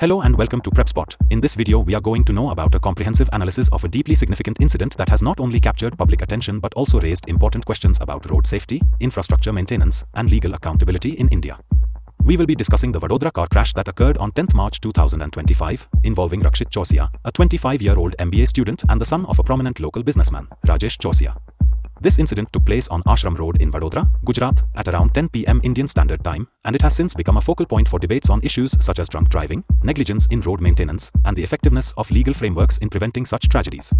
Hello and welcome to Prepspot. In this video we are going to know about a comprehensive analysis of a deeply significant incident that has not only captured public attention but also raised important questions about road safety, infrastructure maintenance, and legal accountability in India. We will be discussing the Vadodara car crash that occurred on 10th March 2025, involving Rakshit Chaurasia, a 25-year-old MBA student and the son of a prominent local businessman, Rakshit Chaurasia. This incident took place on Ashram Road in Vadodara, Gujarat, at around 10 p.m. Indian Standard Time, and it has since become a focal point for debates on issues such as drunk driving, negligence in road maintenance, and the effectiveness of legal frameworks in preventing such tragedies.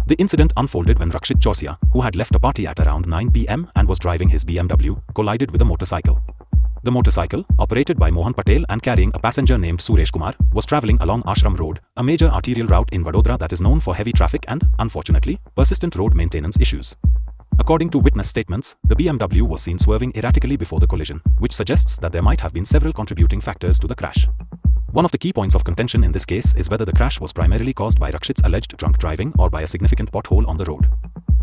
The incident unfolded when Rakshit Chaurasia, who had left a party at around 9 p.m. and was driving his BMW, collided with a motorcycle. The motorcycle, operated by Mohan Patel and carrying a passenger named Suresh Kumar, was travelling along Ashram Road, a major arterial route in Vadodara that is known for heavy traffic and, unfortunately, persistent road maintenance issues. According to witness statements, the BMW was seen swerving erratically before the collision, which suggests that there might have been several contributing factors to the crash. One of the key points of contention in this case is whether the crash was primarily caused by Rakshit's alleged drunk driving or by a significant pothole on the road.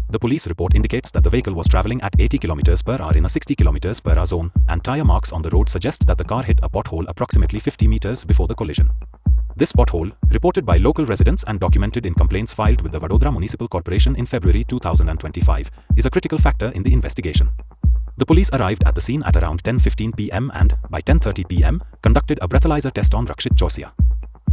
The police report indicates that the vehicle was travelling at 80 km per hour in a 60 km per hour zone, and tyre marks on the road suggest that the car hit a pothole approximately 50 meters before the collision. This pothole, reported by local residents and documented in complaints filed with the Vadodara Municipal Corporation in February 2025, is a critical factor in the investigation. The police arrived at the scene at around 10:15 p.m. and, by 10:30 p.m., conducted a breathalyzer test on Rakshit Chaurasia.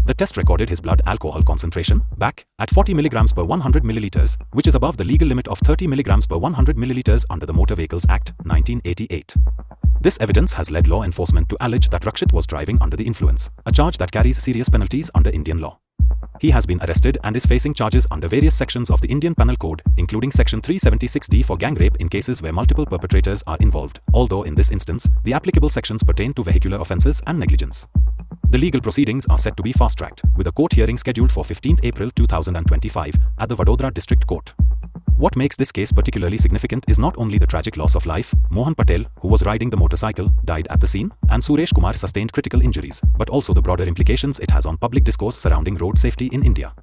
The test recorded his blood alcohol concentration, BAC, at 40 mg per 100 milliliters, which is above the legal limit of 30 mg per 100 milliliters under the Motor Vehicles Act, 1988. This evidence has led law enforcement to allege that Rakshit was driving under the influence, a charge that carries serious penalties under Indian law. He has been arrested and is facing charges under various sections of the Indian Penal Code, including Section 376D for gang rape in cases where multiple perpetrators are involved, although in this instance, the applicable sections pertain to vehicular offences and negligence. The legal proceedings are set to be fast-tracked, with a court hearing scheduled for 15 April 2025 at the Vadodara District Court. What makes this case particularly significant is not only the tragic loss of life. Mohan Patel, who was riding the motorcycle, died at the scene, and Suresh Kumar sustained critical injuries, but also the broader implications it has on public discourse surrounding road safety in India.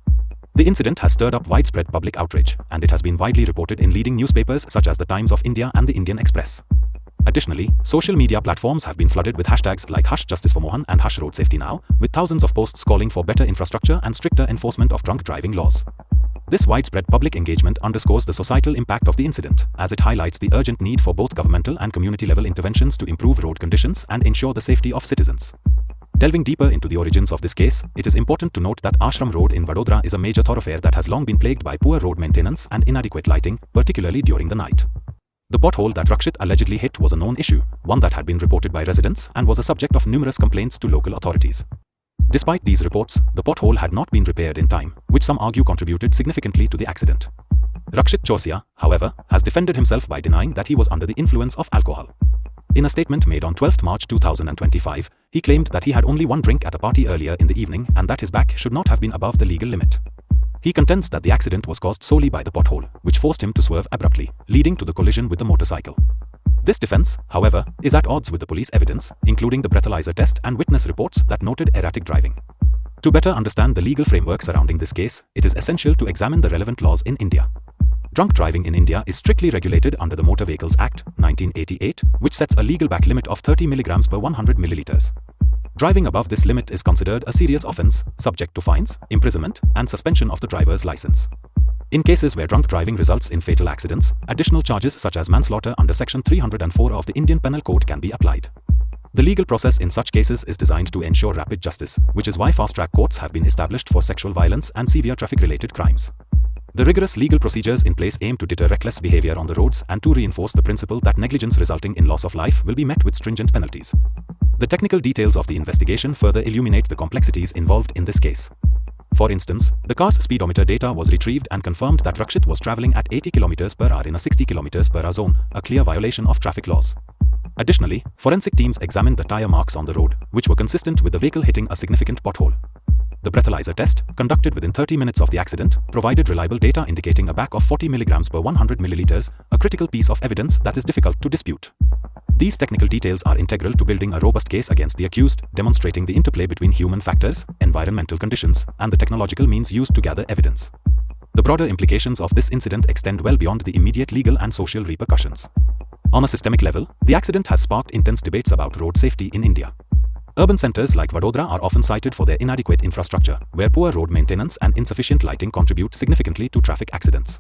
The incident has stirred up widespread public outrage, and it has been widely reported in leading newspapers such as the Times of India and the Indian Express. Additionally, social media platforms have been flooded with hashtags like #JusticeForMohan and #RoadSafetyNow, with thousands of posts calling for better infrastructure and stricter enforcement of drunk driving laws. This widespread public engagement underscores the societal impact of the incident, as it highlights the urgent need for both governmental and community-level interventions to improve road conditions and ensure the safety of citizens. Delving deeper into the origins of this case, it is important to note that Ashram Road in Vadodara is a major thoroughfare that has long been plagued by poor road maintenance and inadequate lighting, particularly during the night. The pothole that Rakshit allegedly hit was a known issue, one that had been reported by residents and was a subject of numerous complaints to local authorities. Despite these reports, the pothole had not been repaired in time, which some argue contributed significantly to the accident. Rakshit Chaurasia, however, has defended himself by denying that he was under the influence of alcohol. In a statement made on 12 March 2025, he claimed that he had only one drink at a party earlier in the evening and that his BAC should not have been above the legal limit. He contends that the accident was caused solely by the pothole, which forced him to swerve abruptly, leading to the collision with the motorcycle. This defense, however, is at odds with the police evidence, including the breathalyzer test and witness reports that noted erratic driving. To better understand the legal framework surrounding this case, it is essential to examine the relevant laws in India. Drunk driving in India is strictly regulated under the Motor Vehicles Act, 1988, which sets a legal BAC limit of 30 mg per 100 milliliters. Driving above this limit is considered a serious offence, subject to fines, imprisonment, and suspension of the driver's license. In cases where drunk driving results in fatal accidents, additional charges such as manslaughter under Section 304 of the Indian Penal Code can be applied. The legal process in such cases is designed to ensure rapid justice, which is why fast-track courts have been established for sexual violence and severe traffic-related crimes. The rigorous legal procedures in place aim to deter reckless behavior on the roads and to reinforce the principle that negligence resulting in loss of life will be met with stringent penalties. The technical details of the investigation further illuminate the complexities involved in this case. For instance, the car's speedometer data was retrieved and confirmed that Rakshit was travelling at 80 km per hour in a 60 km per hour zone, a clear violation of traffic laws. Additionally, forensic teams examined the tyre marks on the road, which were consistent with the vehicle hitting a significant pothole. The breathalyzer test, conducted within 30 minutes of the accident, provided reliable data indicating a BAC of 40 mg per 100 milliliters, a critical piece of evidence that is difficult to dispute. These technical details are integral to building a robust case against the accused, demonstrating the interplay between human factors, environmental conditions, and the technological means used to gather evidence. The broader implications of this incident extend well beyond the immediate legal and social repercussions. On a systemic level, the accident has sparked intense debates about road safety in India. Urban centers like Vadodara are often cited for their inadequate infrastructure, where poor road maintenance and insufficient lighting contribute significantly to traffic accidents.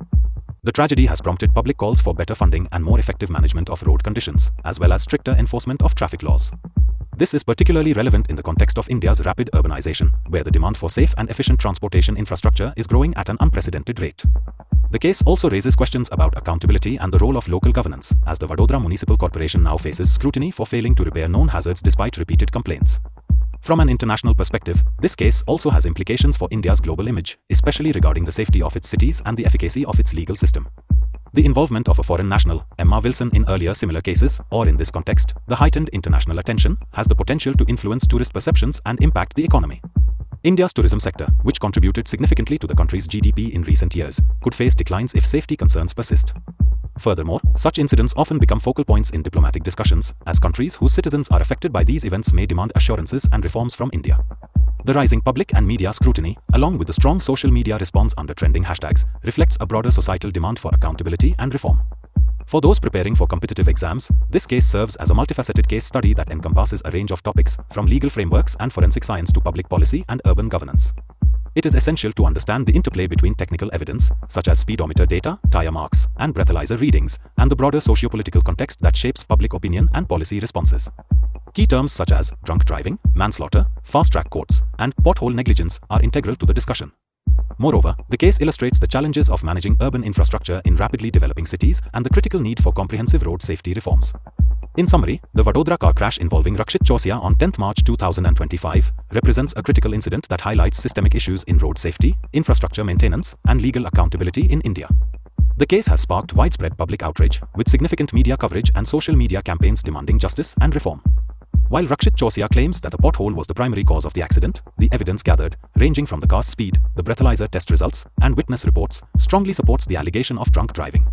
The tragedy has prompted public calls for better funding and more effective management of road conditions, as well as stricter enforcement of traffic laws. This is particularly relevant in the context of India's rapid urbanization, where the demand for safe and efficient transportation infrastructure is growing at an unprecedented rate. The case also raises questions about accountability and the role of local governance, as the Vadodara Municipal Corporation now faces scrutiny for failing to repair known hazards despite repeated complaints. From an international perspective, this case also has implications for India's global image, especially regarding the safety of its cities and the efficacy of its legal system. The involvement of a foreign national, Emma Wilson, in earlier similar cases, or in this context, the heightened international attention, has the potential to influence tourist perceptions and impact the economy. India's tourism sector, which contributed significantly to the country's GDP in recent years, could face declines if safety concerns persist. Furthermore, such incidents often become focal points in diplomatic discussions, as countries whose citizens are affected by these events may demand assurances and reforms from India. The rising public and media scrutiny, along with the strong social media response under trending hashtags, reflects a broader societal demand for accountability and reform. For those preparing for competitive exams, this case serves as a multifaceted case study that encompasses a range of topics, from legal frameworks and forensic science to public policy and urban governance. It is essential to understand the interplay between technical evidence, such as speedometer data, tire marks, and breathalyzer readings, and the broader socio-political context that shapes public opinion and policy responses. Key terms such as drunk driving, manslaughter, fast-track courts, and pothole negligence are integral to the discussion. Moreover, the case illustrates the challenges of managing urban infrastructure in rapidly developing cities and the critical need for comprehensive road safety reforms. In summary, the Vadodara car crash involving Rakshit Chaurasia on 10 March 2025 represents a critical incident that highlights systemic issues in road safety, infrastructure maintenance, and legal accountability in India. The case has sparked widespread public outrage, with significant media coverage and social media campaigns demanding justice and reform. While Rakshit Chaurasia claims that the pothole was the primary cause of the accident, the evidence gathered, ranging from the car's speed, the breathalyzer test results, and witness reports, strongly supports the allegation of drunk driving.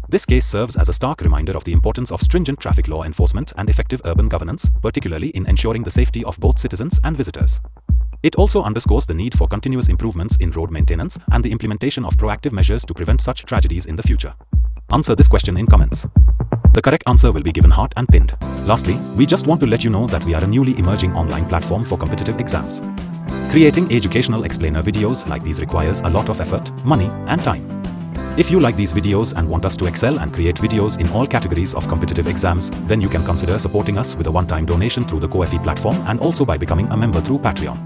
This case serves as a stark reminder of the importance of stringent traffic law enforcement and effective urban governance, particularly in ensuring the safety of both citizens and visitors. It also underscores the need for continuous improvements in road maintenance and the implementation of proactive measures to prevent such tragedies in the future. Answer this question in comments. The correct answer will be given heart and pinned. Lastly, we just want to let you know that we are a newly emerging online platform for competitive exams. Creating educational explainer videos like these requires a lot of effort, money, and time. If you like these videos and want us to excel and create videos in all categories of competitive exams, then you can consider supporting us with a one-time donation through the Ko-fi platform and also by becoming a member through Patreon.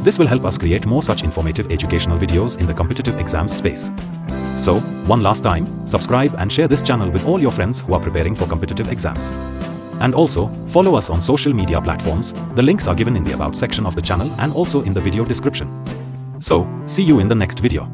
This will help us create more such informative educational videos in the competitive exams space. So, one last time, subscribe and share this channel with all your friends who are preparing for competitive exams. And also, follow us on social media platforms. The links are given in the About section of the channel and also in the video description. So, see you in the next video.